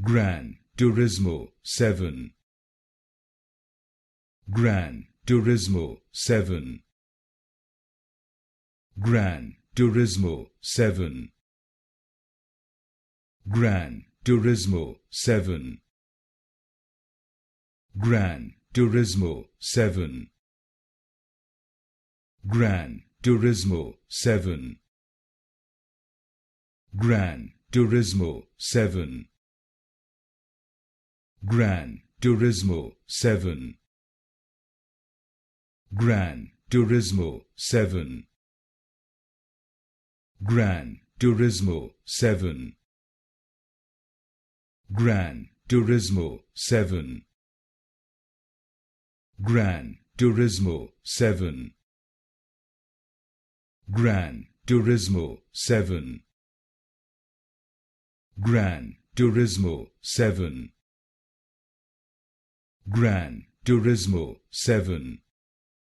Gran Turismo 7. Gran Turismo 7. Gran Turismo 7. Gran Turismo 7. Gran Turismo 7. Gran Turismo 7. Gran Turismo 7. Gran Turismo 7. Gran Turismo 7. Gran Turismo 7. Gran Turismo 7. Gran Turismo 7. Gran Turismo 7. Gran Turismo 7. Gran Turismo 7.